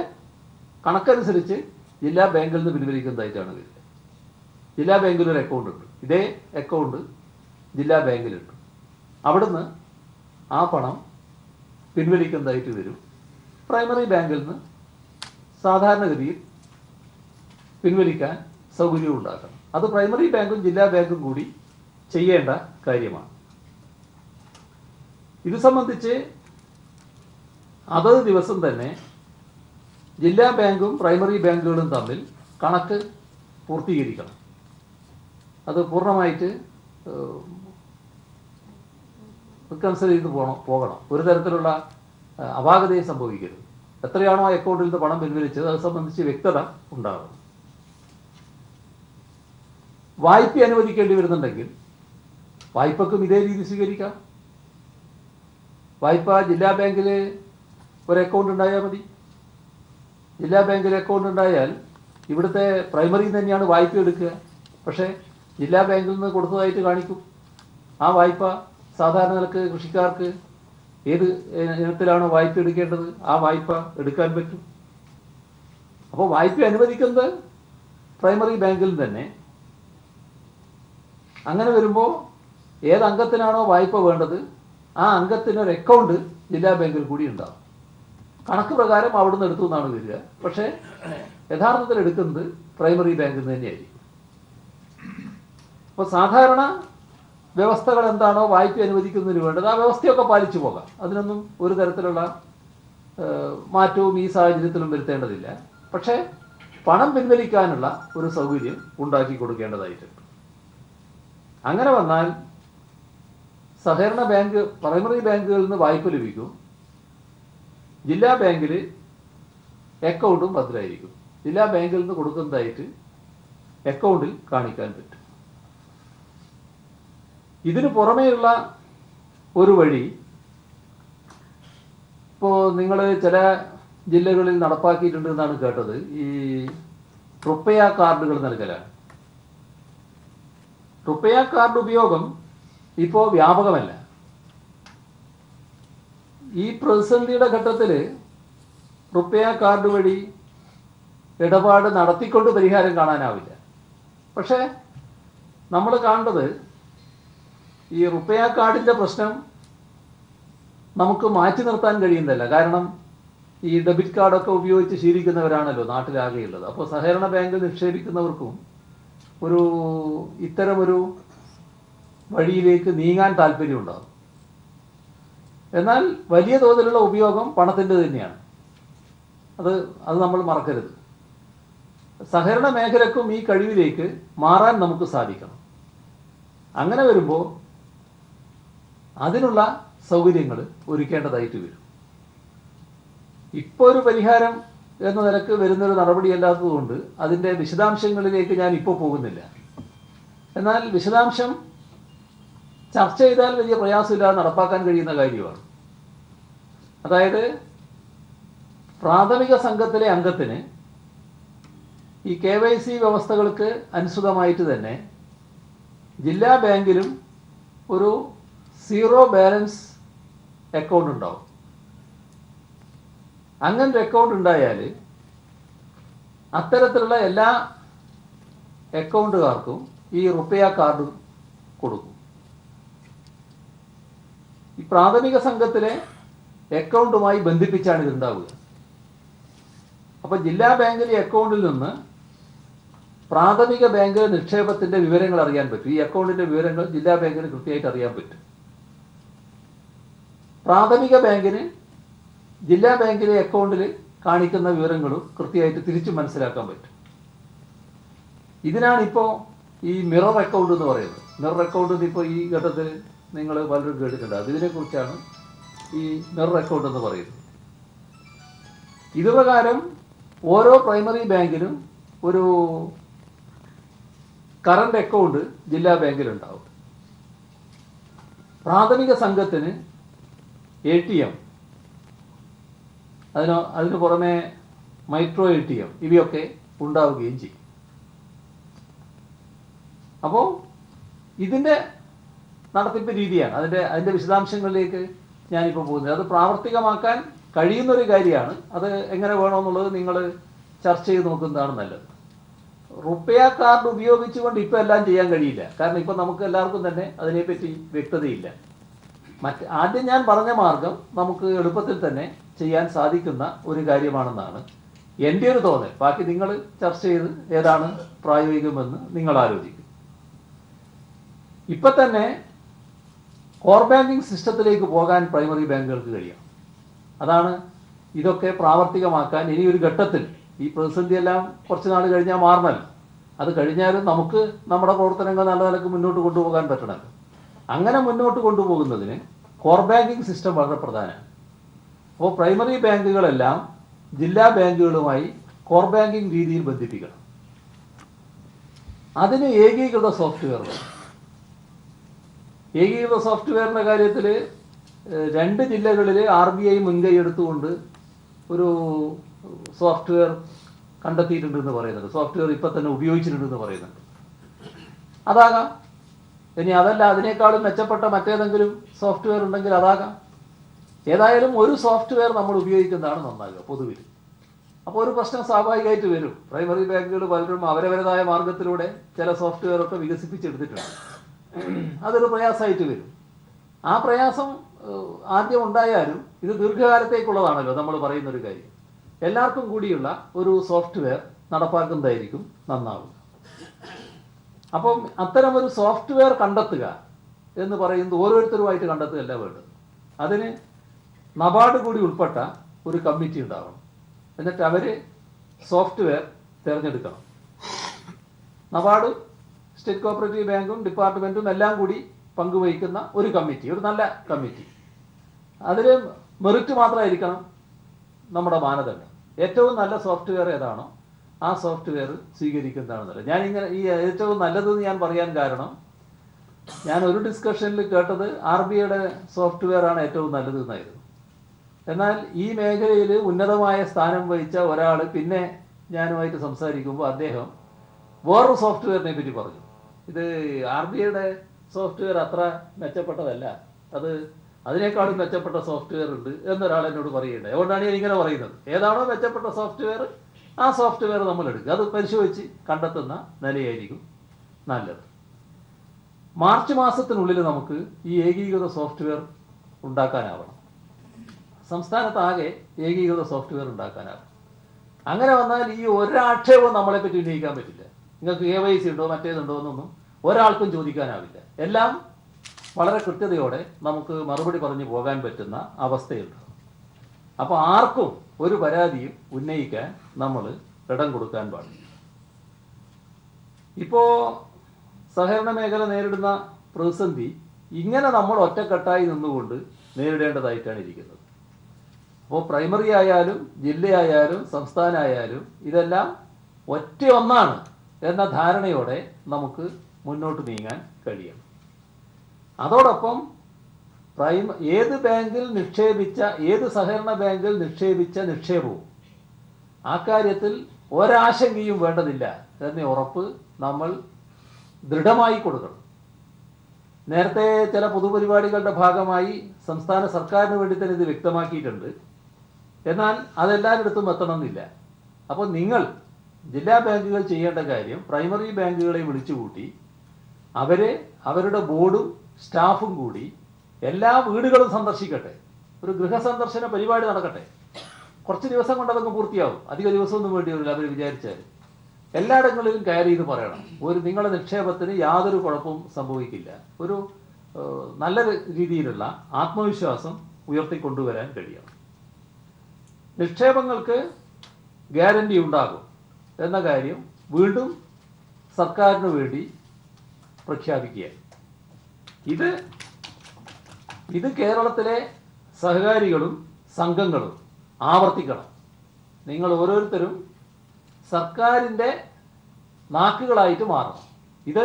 കണക്കനുസരിച്ച് ജില്ലാ ബാങ്കിൽ നിന്ന് പിൻവലിക്കുന്നതായിട്ടാണ് വരിക. ജില്ലാ ബാങ്കിൽ ഒരു അക്കൗണ്ട് ഉണ്ട്, ഇതേ അക്കൗണ്ട് ജില്ലാ ബാങ്കിലുണ്ട്. അവിടുന്ന് ആ പണം പിൻവലിക്കുന്നതായിട്ട് വരും. പ്രൈമറി ബാങ്കിൽ നിന്ന് സാധാരണഗതിയിൽ പിൻവലിക്കാൻ സൗകര്യം ഉണ്ടാക്കണം. അത് പ്രൈമറി ബാങ്കും ജില്ലാ ബാങ്കും കൂടി ചെയ്യേണ്ട കാര്യമാണ്. ഇത് സംബന്ധിച്ച് അതത് ദിവസം തന്നെ ജില്ലാ ബാങ്കും പ്രൈമറി ബാങ്കുകളും തമ്മിൽ കണക്ക് പൂർത്തീകരിക്കണം. അത് പൂർണ്ണമായിട്ട് റിക്കൺസിൽ ചെയ്ത് പോകണം. ഒരു തരത്തിലുള്ള അപാകതയും സംഭവിക്കരുത്. എത്രയാണോ ആ അക്കൗണ്ടിൽ നിന്ന് പണം പിൻവലിച്ചത് അത് സംബന്ധിച്ച് വ്യക്തത ഉണ്ടാകണം. വായ്പ അനുവദിക്കേണ്ടി വരുന്നുണ്ടെങ്കിൽ വായ്പക്കും ഇതേ രീതി സ്വീകരിക്കാം. വായ്പ ജില്ലാ ബാങ്കിൽ ഒരു അക്കൗണ്ട് ഉണ്ടായാൽ മതി. ജില്ലാ ബാങ്കിൽ അക്കൗണ്ട് ഉണ്ടായാൽ ഇവിടുത്തെ പ്രൈമറിയിൽ തന്നെയാണ് വായ്പ എടുക്കുക. പക്ഷേ ജില്ലാ ബാങ്കിൽ നിന്ന് കൊടുത്തതായിട്ട് കാണിക്കും. ആ വായ്പ സാധാരണ നിലക്ക് കൃഷിക്കാർക്ക് ഏത് ഇനത്തിലാണോ വായ്പ എടുക്കേണ്ടത് ആ വായ്പ എടുക്കാൻ പറ്റും. അപ്പോൾ വായ്പ അനുവദിക്കുന്നത് പ്രൈമറി ബാങ്കിൽ തന്നെ. അങ്ങനെ വരുമ്പോൾ ഏത് അംഗത്തിനാണോ വായ്പ വേണ്ടത് ആ അംഗത്തിനൊരു അക്കൗണ്ട് ജില്ലാ ബാങ്കിൽ കൂടി ഉണ്ടാകും. കണക്ക് പ്രകാരം അവിടുന്ന് എടുത്തു എന്നാണ് വരിക. പക്ഷേ യഥാർത്ഥത്തിൽ എടുക്കുന്നത് പ്രൈമറി ബാങ്കിൽ നിന്ന് തന്നെയായിരിക്കും. അപ്പോൾ സാധാരണ വ്യവസ്ഥകൾ എന്താണോ വായ്പ അനുവദിക്കുന്നതിന് വേണ്ടത് ആ വ്യവസ്ഥയൊക്കെ പാലിച്ചു പോകാം. അതിനൊന്നും ഒരു തരത്തിലുള്ള മാറ്റവും ഈ സാഹചര്യത്തിലും വരുത്തേണ്ടതില്ല. പക്ഷേ പണം പിൻവലിക്കാനുള്ള ഒരു സൗകര്യം ഉണ്ടാക്കി കൊടുക്കേണ്ടതായിട്ടുണ്ട്. അങ്ങനെ വന്നാൽ സഹകരണ ബാങ്ക് പ്രൈമറി ബാങ്കുകളിൽ നിന്ന് വായ്പ ലഭിക്കും. ജില്ലാ ബാങ്കിൽ അക്കൗണ്ടും ഭദ്രമായിരിക്കും. ജില്ലാ ബാങ്കിൽ നിന്ന് കൊടുക്കുന്നതായിട്ട് അക്കൗണ്ടിൽ കാണിക്കാൻ പറ്റും. ഇതിന് പുറമേയുള്ള ഒരു വഴി ഇപ്പോൾ നിങ്ങൾ ചില ജില്ലകളിൽ നടപ്പാക്കിയിട്ടുണ്ട് എന്നാണ് കേട്ടത്. ഈ റുപ്പയ കാർഡുകൾ നൽകലാണ്. റുപ്പയ കാർഡ് ഉപയോഗം ഇപ്പോൾ വ്യാപകമല്ല. ഈ പ്രതിസന്ധിയുടെ ഘട്ടത്തിൽ റുപ്പയ കാർഡ് വഴി ഇടപാട് നടത്തിക്കൊണ്ട് പരിഹാരം കാണാനാവില്ല. പക്ഷേ നമ്മൾ കാണേണ്ടത് ഈ റുപ്പയ കാർഡിൻ്റെ പ്രശ്നം നമുക്ക് മാറ്റി നിർത്താൻ കഴിയുന്നില്ല. കാരണം ഈ ഡെബിറ്റ് കാർഡൊക്കെ ഉപയോഗിച്ച് ശീലിക്കുന്നവരാണല്ലോ നാട്ടിലാകെയുള്ളത്. അപ്പോൾ സഹകരണ ബാങ്കിൽ നിക്ഷേപിക്കുന്നവർക്കും ഇത്തരമൊരു വഴിയിലേക്ക് നീങ്ങാൻ താല്പര്യമുണ്ടാകും. എന്നാൽ വലിയ തോതിലുള്ള ഉപയോഗം പണത്തിൻ്റെ തന്നെയാണ്. അത് നമ്മൾ മറക്കരുത്. സഹകരണ മേഖലക്കും ഈ കഴിവിലേക്ക് മാറാൻ നമുക്ക് സാധിക്കണം. അങ്ങനെ വരുമ്പോൾ അതിനുള്ള സൗകര്യങ്ങൾ ഒരുക്കേണ്ടതായിട്ട് വരും. ഇപ്പോൾ ഒരു പരിഹാരം എന്ന നിലക്ക് വരുന്നൊരു നടപടിയല്ലാത്തതുകൊണ്ട് അതിൻ്റെ വിശദാംശങ്ങളിലേക്ക് ഞാൻ ഇപ്പോൾ പോകുന്നില്ല. എന്നാൽ വിശദാംശം ചർച്ച ചെയ്താൽ വലിയ പ്രയാസമില്ലാതെ നടപ്പാക്കാൻ കഴിയുന്ന കാര്യമാണ്. അതായത് പ്രാഥമിക സംഘത്തിലെ അംഗത്തിന് ഈ KYC വ്യവസ്ഥകൾക്ക് അനുസൃതമായിട്ട് തന്നെ ജില്ലാ ബാങ്കിലും ഒരു സീറോ ബാലൻസ് അക്കൗണ്ട് ഉണ്ടാവും. അങ്ങനൊരു അക്കൗണ്ട് ഉണ്ടായാൽ അത്തരത്തിലുള്ള എല്ലാ അക്കൗണ്ടുകാർക്കും ഈ റുപ്പയ കാർഡ് കൊടുക്കും. ഈ പ്രാഥമിക സംഘത്തിലെ അക്കൗണ്ടുമായി ബന്ധിപ്പിച്ചാണ് ഇതുണ്ടാവുക. അപ്പോൾ ജില്ലാ ബാങ്കിലെ അക്കൗണ്ടിൽ നിന്ന് പ്രാഥമിക ബാങ്ക് നിക്ഷേപത്തിൻ്റെ വിവരങ്ങൾ അറിയാൻ പറ്റും. ഈ അക്കൗണ്ടിൻ്റെ വിവരങ്ങൾ ജില്ലാ ബാങ്കിന് കൃത്യമായിട്ട് അറിയാൻ പറ്റും. പ്രാഥമിക ബാങ്കിന് ജില്ലാ ബാങ്കിലെ അക്കൗണ്ടിൽ കാണിക്കുന്ന വിവരങ്ങളും കൃത്യമായിട്ട് തിരിച്ചു മനസ്സിലാക്കാൻ പറ്റും. ഇതിനാണിപ്പോൾ ഈ മിറർ അക്കൗണ്ട് എന്ന് പറയുന്നത്. മിറർ അക്കൗണ്ട് ഇപ്പോൾ ഈ ഘട്ടത്തിൽ നിങ്ങൾ പലരും കേട്ടിട്ടുണ്ടാകും. ഇതിനെക്കുറിച്ചാണ് ഈ മിറർ അക്കൗണ്ട് എന്ന് പറയുന്നത്. ഇതുപ്രകാരം ഓരോ പ്രൈമറി ബാങ്കിലും ഒരു കറണ്ട് അക്കൗണ്ട് ജില്ലാ ബാങ്കിലുണ്ടാവും. പ്രാഥമിക സംഘത്തിന് ATM, അതിന് പുറമെ മൈക്രോ ATM ഇവയൊക്കെ ഉണ്ടാവുകയും ചെയ്യും. അപ്പോൾ ഇതിൻ്റെ നടത്തിപ്പ് രീതിയാണ്. അതിൻ്റെ വിശദാംശങ്ങളിലേക്ക് ഞാനിപ്പോൾ പോകുന്നത്. അത് പ്രാവർത്തികമാക്കാൻ കഴിയുന്നൊരു കാര്യമാണ്. അത് എങ്ങനെ വേണമെന്നുള്ളത് നിങ്ങൾ ചർച്ച ചെയ്ത് നോക്കുന്നതാണ് നല്ലത്. റുപ്പയ കാർഡ് ഉപയോഗിച്ചുകൊണ്ട് ഇപ്പോൾ എല്ലാം ചെയ്യാൻ കഴിയില്ല. കാരണം ഇപ്പോൾ നമുക്ക് എല്ലാവർക്കും തന്നെ അതിനെപ്പറ്റി വ്യക്തതയില്ല. ആദ്യം ഞാൻ പറഞ്ഞ മാർഗം നമുക്ക് എളുപ്പത്തിൽ തന്നെ ചെയ്യാൻ സാധിക്കുന്ന ഒരു കാര്യമാണെന്നാണ് എൻ്റെ ഒരു തോന്നൽ. ബാക്കി നിങ്ങൾ ചർച്ച ചെയ്ത് ഏതാണ് പ്രായോഗികമെന്ന് നിങ്ങൾ ആലോചിക്കും. ഇപ്പം തന്നെ കോർ ബാങ്കിങ് സിസ്റ്റത്തിലേക്ക് പോകാൻ പ്രൈമറി ബാങ്കുകൾക്ക് കഴിയും. അതാണ് ഇതൊക്കെ പ്രാവർത്തികമാക്കാൻ ഇനി ഒരു ഘട്ടത്തിൽ ഈ പ്രതിസന്ധിയെല്ലാം കുറച്ച് നാൾ കഴിഞ്ഞാൽ മാറണമല്ലോ. അത് കഴിഞ്ഞാലും നമുക്ക് നമ്മുടെ പ്രവർത്തനങ്ങൾ നല്ല നിലക്ക് മുന്നോട്ട് കൊണ്ടുപോകാൻ പറ്റണമല്ലോ. അങ്ങനെ മുന്നോട്ട് കൊണ്ടുപോകുന്നതിന് കോർ ബാങ്കിങ് സിസ്റ്റം വളരെ പ്രധാനമാണ്. അപ്പോൾ പ്രൈമറി ബാങ്കുകളെല്ലാം ജില്ലാ ബാങ്കുകളുമായി കോർ ബാങ്കിങ് രീതിയിൽ ബന്ധിപ്പിക്കണം. അതിന് ഏകീകൃത സോഫ്റ്റ്വെയർ വേണം. ഏകീകൃത സോഫ്റ്റ്വെയറിൻ്റെ കാര്യത്തിൽ 2 ജില്ലകളിൽ RBI മുൻകൈ എടുത്തുകൊണ്ട് ഒരു സോഫ്റ്റ്വെയർ കണ്ടെത്തിയിട്ടുണ്ടെന്ന് പറയുന്നുണ്ട്. സോഫ്റ്റ്വെയർ ഇപ്പം തന്നെ ഉപയോഗിച്ചിട്ടുണ്ടെന്ന് പറയുന്നുണ്ട്. അതാകാം. ഇനി അതല്ല അതിനേക്കാളും മെച്ചപ്പെട്ട മറ്റേതെങ്കിലും സോഫ്റ്റ്വെയർ ഉണ്ടെങ്കിൽ അതാകാം. ഏതായാലും ഒരു സോഫ്റ്റ്വെയർ നമ്മൾ ഉപയോഗിക്കുന്നതാണ് നന്നാകുക പൊതുവിൽ. അപ്പോൾ ഒരു പ്രശ്നം സ്വാഭാവികമായിട്ട് വരും. പ്രൈമറി ബാങ്കുകൾ പലരും അവരവരതായ മാർഗത്തിലൂടെ ചില സോഫ്റ്റ്വെയറൊക്കെ വികസിപ്പിച്ചെടുത്തിട്ടുണ്ട്. അതൊരു പ്രയാസമായിട്ട് വരും. ആ പ്രയാസം ആദ്യം ഉണ്ടായാലും ഇത് ദീർഘകാലത്തേക്കുള്ളതാണല്ലോ നമ്മൾ പറയുന്നൊരു കാര്യം. എല്ലാവർക്കും കൂടിയുള്ള ഒരു സോഫ്റ്റ്വെയർ നടപ്പാക്കുന്നതായിരിക്കും നന്നാവുക. അപ്പം അത്തരമൊരു സോഫ്റ്റ്വെയർ കണ്ടെത്തുക എന്ന് പറയുന്നത് ഓരോരുത്തരുമായിട്ട് കണ്ടെത്തുകയല്ല വേണ്ടത്. അതിന് നബാർഡ് കൂടി ഉൾപ്പെട്ട ഒരു കമ്മിറ്റി ഉണ്ടാവണം. എന്നിട്ട് അവർ സോഫ്റ്റ്വെയർ തിരഞ്ഞെടുക്കണം. നബാർഡ്, സ്റ്റേറ്റ് കോഓപ്പറേറ്റീവ് ബാങ്കും ഡിപ്പാർട്ട്മെൻറ്റും എല്ലാം കൂടി പങ്കുവഹിക്കുന്ന ഒരു കമ്മിറ്റി, ഒരു നല്ല കമ്മിറ്റി. അതിൽ മെറിറ്റ് മാത്രമായിരിക്കണം നമ്മുടെ മാനദണ്ഡം. ഏറ്റവും നല്ല സോഫ്റ്റ്വെയർ ഏതാണോ ആ സോഫ്റ്റ്വെയർ സ്വീകരിക്കുന്നതാണെന്നല്ല. ഞാനിങ്ങനെ ഈ ഏറ്റവും നല്ലതെന്ന് ഞാൻ പറയാൻ കാരണം, ഞാൻ ഒരു ഡിസ്കഷനിൽ കേട്ടത് RBIയുടെ സോഫ്റ്റ്വെയർ ആണ് ഏറ്റവും നല്ലത് എന്നായിരുന്നു. എന്നാൽ ഈ മേഖലയിൽ ഉന്നതമായ സ്ഥാനം വഹിച്ച ഒരാൾ പിന്നെ ഞാനുമായിട്ട് സംസാരിക്കുമ്പോൾ അദ്ദേഹം വേറൊരു സോഫ്റ്റ്വെയറിനെ പറ്റി പറഞ്ഞു. ഇത് RBIയുടെ സോഫ്റ്റ്വെയർ അത്ര മെച്ചപ്പെട്ടതല്ല, അതിനേക്കാളും മെച്ചപ്പെട്ട സോഫ്റ്റ്വെയർ ഉണ്ട് എന്നൊരാൾ എന്നോട് പറയുന്നുണ്ട്. അതുകൊണ്ടാണ് ഞാൻ ഇങ്ങനെ പറയുന്നത്. ഏതാണോ മെച്ചപ്പെട്ട സോഫ്റ്റ്വെയർ ആ സോഫ്റ്റ്വെയർ നമ്മൾ എടുക്കുക. അത് പരിശോധിച്ച് കണ്ടെത്തുന്ന നിലയായിരിക്കും നല്ലത്. മാർച്ച് മാസത്തിനുള്ളിൽ നമുക്ക് ഈ ഏകീകൃത സോഫ്റ്റ്വെയർ ഉണ്ടാക്കാനാവണം. സംസ്ഥാനത്താകെ ഏകീകൃത സോഫ്റ്റ്വെയർ ഉണ്ടാക്കാനാവും. അങ്ങനെ വന്നാൽ ഈ ഒരാക്ഷേപവും നമ്മളെപ്പറ്റി ഉന്നയിക്കാൻ പറ്റില്ല. നിങ്ങൾക്ക് KYC ഉണ്ടോ മറ്റേതുണ്ടോ എന്നൊന്നും ഒരാൾക്കും ചോദിക്കാനാവില്ല. എല്ലാം വളരെ കൃത്യതയോടെ നമുക്ക് മറുപടി പറഞ്ഞു പോകാൻ പറ്റുന്ന അവസ്ഥയുണ്ട്. അപ്പോൾ ആർക്കും ഒരു പരാതിയും ഉന്നയിക്കാൻ നമ്മൾ ഇടം കൊടുക്കാൻ പാടില്ല. ഇപ്പോൾ സഹകരണ മേഖല നേരിടുന്ന പ്രതിസന്ധി ഇങ്ങനെ നമ്മൾ ഒറ്റക്കെട്ടായി നിന്നുകൊണ്ട് നേരിടേണ്ടതായിട്ടാണ് ഇരിക്കുന്നത്. അപ്പോൾ പ്രൈമറി ആയാലും ജില്ലയായാലും സംസ്ഥാനമായാലും ഇതെല്ലാം ഒന്നാണ് എന്ന ധാരണയോടെ നമുക്ക് മുന്നോട്ട് നീങ്ങാൻ കഴിയണം. അതോടൊപ്പം ഏത് ബാങ്കിൽ നിക്ഷേപിച്ച, ഏത് സഹകരണ ബാങ്കിൽ നിക്ഷേപിച്ച നിക്ഷേപവും ആ കാര്യത്തിൽ ഒരാശങ്കയും വേണ്ടതില്ല എന്ന ഉറപ്പ് നമ്മൾ ദൃഢമായി കൊടുക്കണം. നേരത്തെ ചില പൊതുപരിപാടികളുടെ ഭാഗമായി സംസ്ഥാന സർക്കാരിന് വേണ്ടി തന്നെ ഇത് വ്യക്തമാക്കിയിട്ടുണ്ട്. എന്നാൽ അതെല്ലാവരിടത്തും എത്തണമെന്നില്ല. അപ്പോൾ നിങ്ങൾ ജില്ലാ ബാങ്കുകൾ ചെയ്യേണ്ട കാര്യം പ്രൈമറി ബാങ്കുകളെ വിളിച്ചുകൂട്ടി അവരുടെ ബോർഡും സ്റ്റാഫും കൂടി എല്ലാ വീടുകളും സന്ദർശിക്കട്ടെ. ഒരു ഗൃഹസന്ദർശന പരിപാടി നടക്കട്ടെ. കുറച്ച് ദിവസം കൊണ്ട് അതൊക്കെ പൂർത്തിയാവും. അധിക ദിവസമൊന്നും വേണ്ടി വരില്ല. അവർ വിചാരിച്ചാൽ എല്ലായിടങ്ങളിലും കയറി ഇത് പറയണം. നിങ്ങളുടെ നിക്ഷേപത്തിന് യാതൊരു കുഴപ്പവും സംഭവിക്കില്ല. ഒരു നല്ല രീതിയിലുള്ള ആത്മവിശ്വാസം ഉയർത്തിക്കൊണ്ടുവരാൻ കഴിയണം. നിക്ഷേപങ്ങൾക്ക് ഗ്യാരണ്ടി ഉണ്ടാകും എന്ന കാര്യം വീണ്ടും സർക്കാരിന് വേണ്ടി പ്രഖ്യാപിക്കുക. ഇത് കേരളത്തിലെ സഹകാരികളും സംഘങ്ങളും ആവർത്തിക്കണം. നിങ്ങൾ ഓരോരുത്തരും സർക്കാരിൻ്റെ നാക്കുകളായിട്ട് മാറണം. ഇത്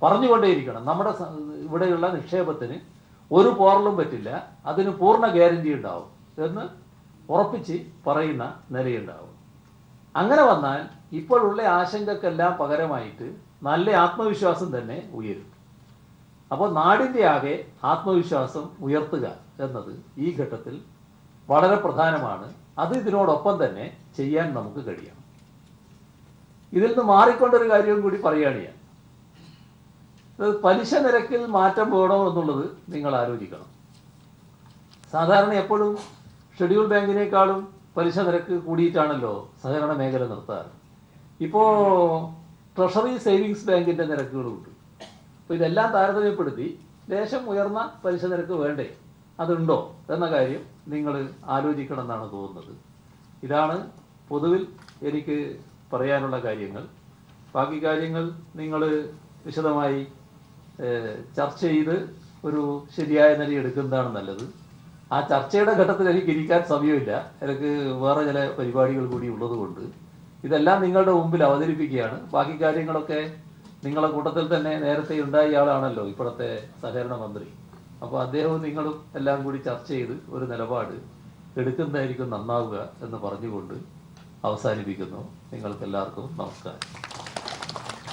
പറഞ്ഞുകൊണ്ടേയിരിക്കണം. നമ്മുടെ ഇവിടെയുള്ള നിക്ഷേപത്തിന് ഒരു പോറലും പറ്റില്ല, അതിന് പൂർണ്ണ ഗ്യാരണ്ടി ഉണ്ടാവും എന്ന് ഉറപ്പിച്ച് പറയുന്ന നിലയുണ്ടാവും. അങ്ങനെ വന്നാൽ ഇപ്പോഴുള്ള ആശങ്കക്കെല്ലാം പകരമായിട്ട് നല്ല ആത്മവിശ്വാസം തന്നെ ഉയരും. അപ്പോൾ നാടിൻ്റെ ആകെ ആത്മവിശ്വാസം ഉയർത്തുക എന്നത് ഈ ഘട്ടത്തിൽ വളരെ പ്രധാനമാണ്. അത് ഇതിനോടൊപ്പം തന്നെ ചെയ്യാൻ നമുക്ക് കഴിയണം. ഇതിൽ നിന്ന് മാറിക്കൊണ്ടൊരു കാര്യവും കൂടി പറയുകയാണ് ഞാൻ. പലിശ നിരക്കിൽ മാറ്റം വേണോ എന്നുള്ളത് നിങ്ങൾ ആലോചിക്കണം. സാധാരണ എപ്പോഴും ഷെഡ്യൂൾ ബാങ്കിനേക്കാളും പലിശ നിരക്ക് കൂടിയിട്ടാണല്ലോ സഹകരണ മേഖല നിർത്താറ്. ഇപ്പോൾ ട്രഷറി സേവിങ്സ് ബാങ്കിൻ്റെ നിരക്കുകളുമുണ്ട്. അപ്പോൾ ഇതെല്ലാം താരതമ്യപ്പെടുത്തി ലേശം ഉയർന്ന പലിശ നിരക്ക് വേണ്ടേ, അതുണ്ടോ എന്ന കാര്യം നിങ്ങൾ ആലോചിക്കണം എന്നാണ് തോന്നുന്നത്. ഇതാണ് പൊതുവിൽ എനിക്ക് പറയാനുള്ള കാര്യങ്ങൾ. ബാക്കി കാര്യങ്ങൾ നിങ്ങൾ വിശദമായി ചർച്ച ചെയ്ത് ഒരു ശരിയായ നില എടുക്കുന്നതാണ് നല്ലത്. ആ ചർച്ചയുടെ ഘട്ടത്തിൽ എനിക്ക് ഇരിക്കാൻ സമയമില്ല. എനിക്ക് വേറെ ചില പരിപാടികൾ കൂടി ഉള്ളത് കൊണ്ട് ഇതെല്ലാം നിങ്ങളുടെ മുമ്പിൽ അവതരിപ്പിക്കുകയാണ്. ബാക്കി കാര്യങ്ങളൊക്കെ നിങ്ങളെ കൂട്ടത്തിൽ തന്നെ നേരത്തെ ഉണ്ടായ ആളാണല്ലോ ഇപ്പോഴത്തെ സഹകരണ മന്ത്രി. അപ്പോൾ അദ്ദേഹവും നിങ്ങളും എല്ലാം കൂടി ചർച്ച ചെയ്ത് ഒരു നിലപാട് എടുക്കുന്നതായിരിക്കും നന്നാവുക എന്ന് പറഞ്ഞുകൊണ്ട് അവസാനിപ്പിക്കുന്നു. നിങ്ങൾക്ക് എല്ലാവർക്കും നമസ്കാരം.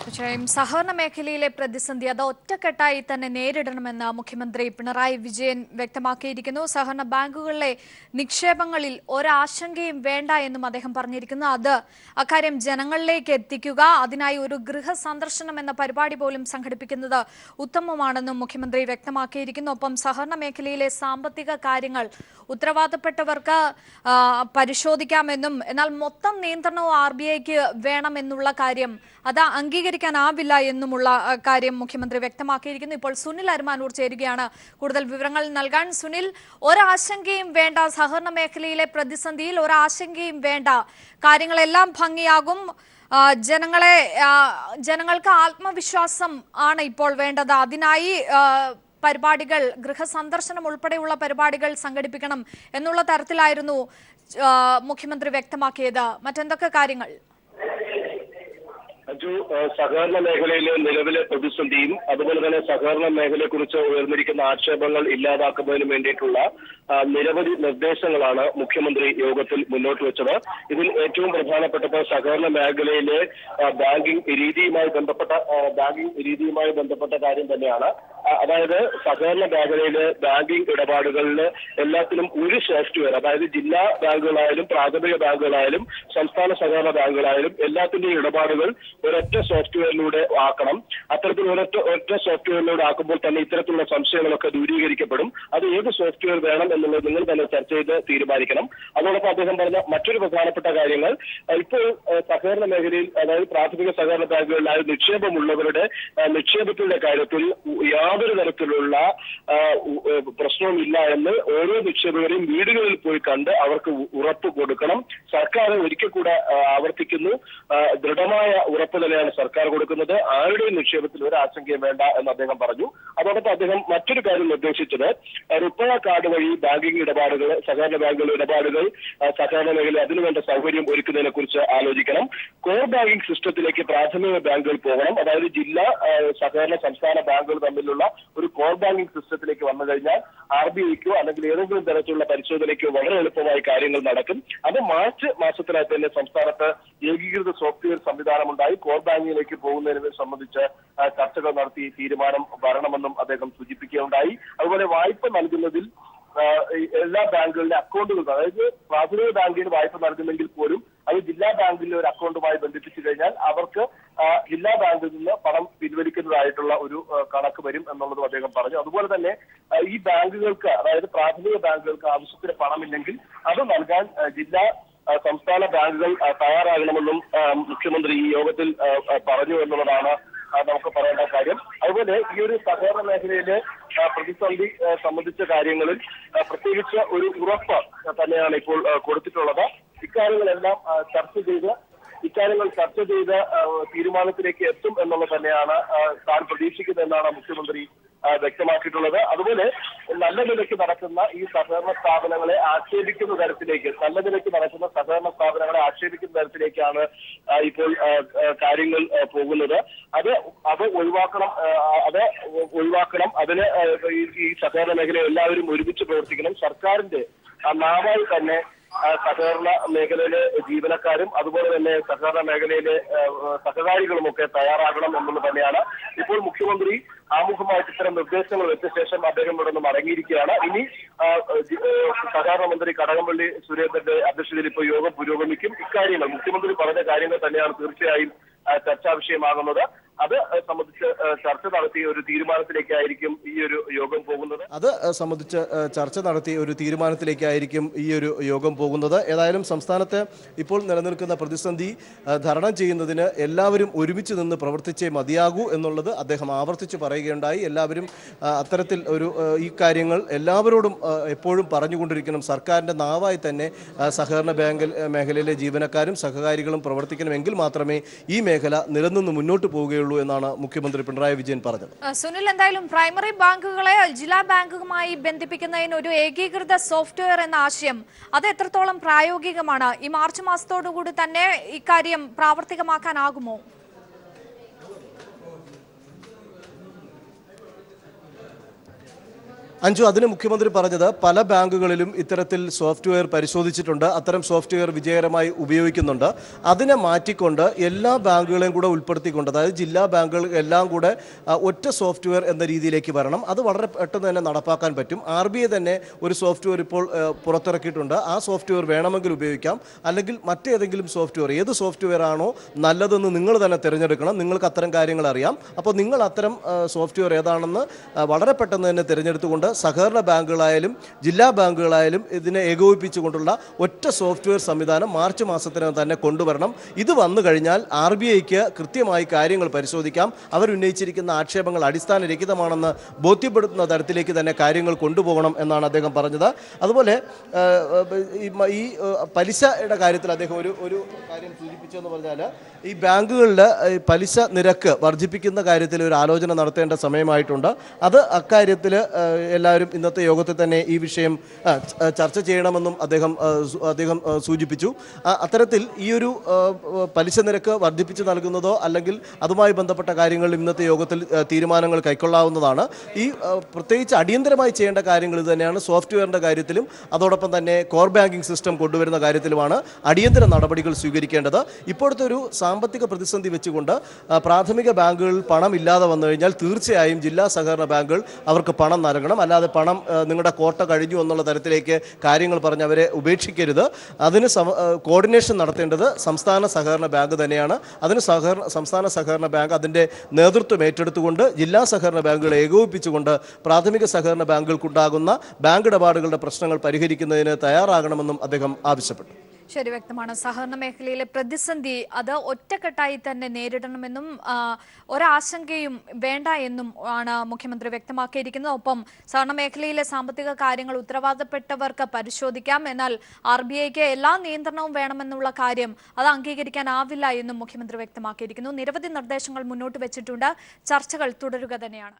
തീർച്ചയായും സഹകരണ മേഖലയിലെ പ്രതിസന്ധി അത് ഒറ്റക്കെട്ടായി തന്നെ നേരിടണമെന്ന് മുഖ്യമന്ത്രി പിണറായി വിജയൻ വ്യക്തമാക്കിയിരിക്കുന്നു. സഹകരണ ബാങ്കുകളിലെ നിക്ഷേപങ്ങളിൽ ഒരാശങ്കയും വേണ്ട എന്നും അദ്ദേഹം പറഞ്ഞിരിക്കുന്നു. അക്കാര്യം ജനങ്ങളിലേക്ക് എത്തിക്കുക, അതിനായി ഒരു ഗൃഹ സന്ദർശനം എന്ന പരിപാടി പോലും സംഘടിപ്പിക്കുന്നത് ഉത്തമമാണെന്നും മുഖ്യമന്ത്രി വ്യക്തമാക്കിയിരിക്കുന്നു. ഒപ്പം സഹകരണ മേഖലയിലെ സാമ്പത്തിക കാര്യങ്ങൾ ഉത്തരവാദപ്പെട്ടവർക്ക് പരിശോധിക്കാമെന്നും എന്നാൽ മൊത്തം നിയന്ത്രണവും RBIക്ക് വേണമെന്നുള്ള കാര്യം അത് അംഗീകരിക്കാനാവില്ല എന്നുമുള്ള കാര്യം മുഖ്യമന്ത്രി വ്യക്തമാക്കിയിരിക്കുന്നു. ഇപ്പോൾ സുനിൽ അരുമാനൂർ ചേരുകയാണ് കൂടുതൽ വിവരങ്ങൾ നൽകാൻ. സുനിൽ, ഒരാശങ്കയും വേണ്ട, സഹകരണ മേഖലയിലെ പ്രതിസന്ധിയിൽ ഒരാശങ്കയും വേണ്ട, കാര്യങ്ങളെല്ലാം ഭംഗിയാകും, ജനങ്ങൾക്ക് ആത്മവിശ്വാസം ആണ് ഇപ്പോൾ വേണ്ടത്, അതിനായി പരിപാടികൾ, ഗൃഹസന്ദർശനം ഉൾപ്പെടെയുള്ള പരിപാടികൾ സംഘടിപ്പിക്കണം എന്നുള്ള തരത്തിലായിരുന്നു മുഖ്യമന്ത്രി വ്യക്തമാക്കിയത്. മറ്റെന്തൊക്കെ കാര്യങ്ങൾ? സഹകരണ മേഖലയിലെ നിലവിലെ പ്രതിസന്ധിയും അതുപോലെ തന്നെ സഹകരണ മേഖലയെക്കുറിച്ച് ഉയർന്നിരിക്കുന്ന ആക്ഷേപങ്ങൾ ഇല്ലാതാക്കുന്നതിന് വേണ്ടിയിട്ടുള്ള നിരവധി നിർദ്ദേശങ്ങളാണ് മുഖ്യമന്ത്രി യോഗത്തിൽ മുന്നോട്ട് വെച്ചത്. ഇതിൽ ഏറ്റവും പ്രധാനപ്പെട്ടത് സഹകരണ മേഖലയിലെ ബാങ്കിംഗ് രീതിയുമായി ബന്ധപ്പെട്ട കാര്യം തന്നെയാണ്. അതായത് സഹകരണ മേഖലയിലെ ബാങ്കിംഗ് ഇടപാടുകളിൽ എല്ലാത്തിനും ഒരു സോഫ്റ്റ്വെയർ, അതായത് ജില്ലാ ബാങ്കുകളായാലും പ്രാഥമിക ബാങ്കുകളായാലും സംസ്ഥാന സഹകരണ ബാങ്കുകളായാലും എല്ലാത്തിന്റെയും ഇടപാടുകൾ ഒരൊറ്റ സോഫ്റ്റ്വെയറിലൂടെ ആക്കണം. അത്തരത്തിൽ ഒരൊറ്റ സോഫ്റ്റ്വെയറിലൂടെ ആക്കുമ്പോൾ തന്നെ ഇത്തരത്തിലുള്ള സംശയങ്ങളൊക്കെ ദൂരീകരിക്കപ്പെടും. അത് ഏത് സോഫ്റ്റ്വെയർ വേണം എന്നുള്ളത് നിങ്ങൾ തന്നെ ചർച്ച ചെയ്ത് തീരുമാനിക്കണം. അതോടൊപ്പം അദ്ദേഹം പറഞ്ഞ മറ്റൊരു പ്രധാനപ്പെട്ട കാര്യങ്ങൾ, ഇപ്പോൾ സഹകരണ മേഖലയിൽ അതായത് പ്രാഥമിക സഹകരണ ബാങ്കുകളിലായ നിക്ഷേപമുള്ളവരുടെ നിക്ഷേപത്തിന്റെ കാര്യത്തിൽ യാതൊരു തരത്തിലുള്ള പ്രശ്നവുമില്ല എന്ന് ഓരോ നിക്ഷേപകരെയും വീടുകളിൽ പോയി കണ്ട് അവർക്ക് ഉറപ്പ് കൊടുക്കണം. സർക്കാർ ഒരിക്കൽ കൂടെ ആവർത്തിക്കുന്നു, ദൃഢമായ ഉറപ്പ് തന്നെയാണ് സർക്കാർ കൊടുക്കുന്നത്. ആരുടെയും നിക്ഷേപത്തിൽ ഒരു ആശങ്കയും വേണ്ട എന്ന് അദ്ദേഹം പറഞ്ഞു. അതോടൊപ്പം അദ്ദേഹം മറ്റൊരു കാര്യം നിർദ്ദേശിച്ചത് റുപ്പ കാർഡ് വഴി ബാങ്കിംഗ് ഇടപാടുകൾ, സഹകരണ ബാങ്കുകളുടെ ഇടപാടുകൾ സഹകരണ മേഖല അതിനുവേണ്ട സൗകര്യം ഒരുക്കുന്നതിനെ കുറിച്ച് ആലോചിക്കണം. കോർ ബാങ്കിംഗ് സിസ്റ്റത്തിലേക്ക് പ്രാഥമിക ബാങ്കുകൾ പോകണം. അതായത് ജില്ലാ സഹകരണ സംസ്ഥാന ബാങ്കുകൾ തമ്മിലുള്ള ഒരു കോർ ബാങ്കിംഗ് സിസ്റ്റത്തിലേക്ക് വന്നു കഴിഞ്ഞാൽ RBIക്കോ അല്ലെങ്കിൽ ഏതെങ്കിലും തരത്തിലുള്ള പരിശോധനയ്ക്കോ വളരെ എളുപ്പമായി കാര്യങ്ങൾ നടക്കും. അത് മാർച്ച് മാസത്തിനായി തന്നെ സംസ്ഥാനത്ത് ഏകീകൃത സോഫ്റ്റ്വെയർ സംവിധാനമുണ്ടായി കോർ ബാങ്കിങ്ങിലേക്ക് പോകുന്നതിനെ സംബന്ധിച്ച് ചർച്ചകൾ നടത്തി തീരുമാനം വരണമെന്നും അദ്ദേഹം സൂചിപ്പിക്കുകയുണ്ടായി. അതുപോലെ വായ്പ നൽകുന്നതിൽ എല്ലാ ബാങ്കുകളുടെ അക്കൗണ്ടുകൾ, അതായത് പ്രാഥമിക ബാങ്കിന് വായ്പ നൽകുന്നെങ്കിൽ പോലും അത് ജില്ലാ ബാങ്കിലെ ഒരു അക്കൗണ്ടുമായി ബന്ധിപ്പിച്ചു കഴിഞ്ഞാൽ അവർക്ക് ജില്ലാ ബാങ്കിൽ നിന്ന് പണം പിൻവലിക്കുന്നതായിട്ടുള്ള ഒരു കണക്ക് വരും എന്നുള്ളതും അദ്ദേഹം പറഞ്ഞു. അതുപോലെ തന്നെ ഈ ബാങ്കുകൾക്ക്, അതായത് പ്രാഥമിക ബാങ്കുകൾക്ക് ആവശ്യത്തിന് പണമില്ലെങ്കിൽ അത് നൽകാൻ ജില്ലാ സംസ്ഥാന ബാങ്കുകൾ തയ്യാറാകണമെന്നും മുഖ്യമന്ത്രി ഈ യോഗത്തിൽ പറഞ്ഞു എന്നുള്ളതാണ് നമുക്ക് പറയേണ്ട കാര്യം. അതുപോലെ ഈ ഒരു സഹകരണ മേഖലയിലെ പ്രതിസന്ധി സംബന്ധിച്ച കാര്യങ്ങളിൽ പ്രത്യേകിച്ച് ഒരു ഉറപ്പ് തന്നെയാണ് ഇപ്പോൾ കൊടുത്തിട്ടുള്ളത്. ഇക്കാര്യങ്ങളെല്ലാം ചർച്ച ചെയ്ത് തീരുമാനത്തിലേക്ക് എത്തും എന്നുള്ളത് തന്നെയാണ് താൻ പ്രതീക്ഷിക്കുന്നതെന്നാണ് മുഖ്യമന്ത്രി വ്യക്തമാക്കിയിട്ടുള്ളത്. അതുപോലെ നല്ല നിലയ്ക്ക് നടക്കുന്ന ഈ സഹകരണ സ്ഥാപനങ്ങളെ ആക്ഷേപിക്കുന്ന തരത്തിലേക്കാണ് ഇപ്പോൾ കാര്യങ്ങൾ പോകുന്നത്. അത് ഒഴിവാക്കണം. അതിന് ഈ സഹകരണ മേഖല എല്ലാവരും ഒരുമിച്ച് പ്രവർത്തിക്കണം. സർക്കാരിന്റെ നാവായി തന്നെ സഹകരണ മേഖലയിലെ ജീവനക്കാരും അതുപോലെ തന്നെ സഹകരണ മേഖലയിലെ സഹകാരികളുമൊക്കെ തയ്യാറാകണം എന്നുള്ളത് തന്നെയാണ്. ഇപ്പോൾ മുഖ്യമന്ത്രി ആമുഖമായിട്ട് ഇത്തരം നിർദ്ദേശങ്ങൾ വെച്ച ശേഷം അദ്ദേഹം ഇവിടെ നിന്ന് മടങ്ങിയിരിക്കുകയാണ്. ഇനി സഹകരണ മന്ത്രി കടകംപള്ളി സുരേന്ദ്രന്റെ അധ്യക്ഷതയിൽ ഇപ്പോൾ യോഗം പുരോഗമിക്കും. ഇക്കാര്യങ്ങൾ മുഖ്യമന്ത്രി പറഞ്ഞ കാര്യങ്ങൾ തന്നെയാണ് തീർച്ചയായും ചർച്ചാ വിഷയമാകുന്നത്. അത് സംബന്ധിച്ച് ചർച്ച നടത്തിയ ഒരു തീരുമാനത്തിലേക്കായിരിക്കും ഈ ഒരു യോഗം പോകുന്നത്. ഈ ഒരു യോഗം പോകുന്നത്. ഏതായാലും സംസ്ഥാനത്ത് ഇപ്പോൾ നിലനിൽക്കുന്ന പ്രതിസന്ധി തരണം ചെയ്യുന്നതിന് എല്ലാവരും ഒരുമിച്ച് നിന്ന് പ്രവർത്തിച്ചേ മതിയാകൂ എന്നുള്ളത് അദ്ദേഹം ആവർത്തിച്ച് പറയുകയുണ്ടായി. എല്ലാവരും അത്തരത്തിൽ ഈ കാര്യങ്ങൾ എല്ലാവരോടും എപ്പോഴും പറഞ്ഞുകൊണ്ടിരിക്കണം. സർക്കാരിൻ്റെ നാവായി തന്നെ സഹകരണ മേഖലയിലെ ജീവനക്കാരും സഹകാരികളും പ്രവർത്തിക്കണമെങ്കിൽ മാത്രമേ ഈ മേഖല നിലനിന്ന് മുന്നോട്ട് പോവുകയുള്ളൂ എന്നാണ് മുഖ്യമന്ത്രി പിണറായി വിജയൻ പറഞ്ഞത്. സുനിൽ, എന്തായാലും പ്രൈമറി ബാങ്കുകളെ ജില്ലാ ബാങ്കുമായി ബന്ധിപ്പിക്കുന്നതിന് ഒരു ഏകീകൃത സോഫ്റ്റ്വെയർ എന്ന ആശയം അത് എത്രത്തോളം പ്രായോഗികമാണ്? ഈ മാർച്ച് മാസത്തോടുകൂടി തന്നെ ഇക്കാര്യം പ്രാവർത്തികമാക്കാനാകുമോ? അഞ്ജു, അതിന് മുഖ്യമന്ത്രി പറഞ്ഞത് പല ബാങ്കുകളിലും ഇത്തരത്തിൽ സോഫ്റ്റ്വെയർ പരിശോധിച്ചിട്ടുണ്ട്. അത്തരം സോഫ്റ്റ്വെയർ വിജയകരമായി ഉപയോഗിക്കുന്നുണ്ട്. അതിനെ മാറ്റിക്കൊണ്ട് എല്ലാ ബാങ്കുകളെയും കൂടെ ഉൾപ്പെടുത്തിക്കൊണ്ട്, അതായത് ജില്ലാ ബാങ്കുകൾ എല്ലാം കൂടെ ഒറ്റ സോഫ്റ്റ്വെയർ എന്ന രീതിയിലേക്ക് വരണം. അത് വളരെ പെട്ടെന്ന് തന്നെ നടപ്പാക്കാൻ പറ്റും. RBI തന്നെ ഒരു സോഫ്റ്റ്വെയർ ഇപ്പോൾ പുറത്തിറക്കിയിട്ടുണ്ട്. ആ സോഫ്റ്റ്വെയർ വേണമെങ്കിൽ ഉപയോഗിക്കാം, അല്ലെങ്കിൽ മറ്റേതെങ്കിലും സോഫ്റ്റ്വെയർ, ഏത് സോഫ്റ്റ്വെയർ ആണോ നല്ലതെന്ന് നിങ്ങൾ തന്നെ തിരഞ്ഞെടുക്കണം. നിങ്ങൾക്ക് അത്തരം കാര്യങ്ങൾ അറിയാം. അപ്പോൾ നിങ്ങൾ അത്തരം സോഫ്റ്റ്വെയർ ഏതാണെന്ന് വളരെ പെട്ടെന്ന് തന്നെ തിരഞ്ഞെടുത്തുകൊണ്ട് സഹകരണ ബാങ്കുകളായാലും ജില്ലാ ബാങ്കുകളായാലും ഇതിനെ ഏകോപിപ്പിച്ചുകൊണ്ടുള്ള ഒറ്റ സോഫ്റ്റ്വെയർ സംവിധാനം മാർച്ച് മാസത്തിന് തന്നെ കൊണ്ടുവരണം. ഇത് വന്നു കഴിഞ്ഞാൽ RBIക്ക് കൃത്യമായി കാര്യങ്ങൾ പരിശോധിക്കാം. അവരുന്നയിച്ചിരിക്കുന്ന ആക്ഷേപങ്ങൾ അടിസ്ഥാനരഹിതമാണെന്ന് ബോധ്യപ്പെടുത്തുന്ന തരത്തിലേക്ക് തന്നെ കാര്യങ്ങൾ കൊണ്ടുപോകണം എന്നാണ് അദ്ദേഹം പറഞ്ഞത്. അതുപോലെ ഈ പലിശയുടെ കാര്യത്തിൽ അദ്ദേഹം ഒരു കാര്യം സൂചിപ്പിച്ചെന്ന് പറഞ്ഞാൽ, ഈ ബാങ്കുകളിൽ പലിശ നിരക്ക് വർദ്ധിപ്പിക്കുന്ന കാര്യത്തിൽ ഒരു ആലോചന നടത്തേണ്ട സമയമായിട്ടുണ്ട്. അത് അക്കാര്യത്തിൽ എല്ലാവരും ഇന്നത്തെ യോഗത്തിൽ തന്നെ ഈ വിഷയം ചർച്ച ചെയ്യണമെന്നും അദ്ദേഹം സൂചിപ്പിച്ചു. അത്തരത്തിൽ ഈ ഒരു പലിശ നിരക്ക് വർദ്ധിപ്പിച്ച് നൽകുന്നതോ അല്ലെങ്കിൽ അതുമായി ബന്ധപ്പെട്ട കാര്യങ്ങൾ ഇന്നത്തെ യോഗത്തിൽ തീരുമാനങ്ങൾ കൈക്കൊള്ളാവുന്നതാണ്. ഈ പ്രത്യേകിച്ച് അടിയന്തരമായി ചെയ്യേണ്ട കാര്യങ്ങൾ ഇത് തന്നെയാണ്. സോഫ്റ്റ്വെയറിൻ്റെ കാര്യത്തിലും അതോടൊപ്പം തന്നെ കോർ ബാങ്കിംഗ് സിസ്റ്റം കൊണ്ടുവരുന്ന കാര്യത്തിലുമാണ് അടിയന്തര നടപടികൾ സ്വീകരിക്കേണ്ടത്. ഇപ്പോഴത്തെ ഒരു സാമ്പത്തിക പ്രതിസന്ധി വെച്ചുകൊണ്ട് പ്രാഥമിക ബാങ്കുകളിൽ പണം ഇല്ലാതെ വന്നു കഴിഞ്ഞാൽ തീർച്ചയായും ജില്ലാ സഹകരണ ബാങ്കുകൾ അവർക്ക് പണം നൽകണം. അല്ലാതെ പണം നിങ്ങളുടെ കോട്ട കഴിഞ്ഞു എന്നുള്ള തരത്തിലേക്ക് കാര്യങ്ങൾ പറഞ്ഞ് അവരെ ഉപേക്ഷിക്കരുത്. അതിന് കോർഡിനേഷൻ നടത്തേണ്ടത് സംസ്ഥാന സഹകരണ ബാങ്ക് തന്നെയാണ്. അതിന് സംസ്ഥാന സഹകരണ ബാങ്ക് അതിൻ്റെ നേതൃത്വം ഏറ്റെടുത്തുകൊണ്ട് ജില്ലാ സഹകരണ ബാങ്കുകളെ ഏകോപിപ്പിച്ചുകൊണ്ട് പ്രാഥമിക സഹകരണ ബാങ്കുകൾക്കുണ്ടാകുന്ന ബാങ്ക് ഇടപാടുകളുടെ പ്രശ്നങ്ങൾ പരിഹരിക്കുന്നതിന് തയ്യാറാകണമെന്നും അദ്ദേഹം ആവശ്യപ്പെട്ടു. ശരി, വ്യക്തമാണ്. സഹകരണ മേഖലയിലെ പ്രതിസന്ധി അത് ഒറ്റക്കെട്ടായി തന്നെ നേരിടണമെന്നും ഒരാശങ്കയും വേണ്ട എന്നും ആണ് മുഖ്യമന്ത്രി വ്യക്തമാക്കിയിരിക്കുന്നത്. ഒപ്പം സഹകരണ മേഖലയിലെ സാമ്പത്തിക കാര്യങ്ങൾ ഉത്തരവാദപ്പെട്ടവർക്ക് പരിശോധിക്കാം, എന്നാൽ RBIക്ക് എല്ലാ നിയന്ത്രണവും വേണമെന്നുള്ള കാര്യം അത് അംഗീകരിക്കാനാവില്ല എന്നും മുഖ്യമന്ത്രി വ്യക്തമാക്കിയിരിക്കുന്നു. നിരവധി നിർദ്ദേശങ്ങൾ മുന്നോട്ട് വെച്ചിട്ടുണ്ട്. ചർച്ചകൾ തുടരുക തന്നെയാണ്.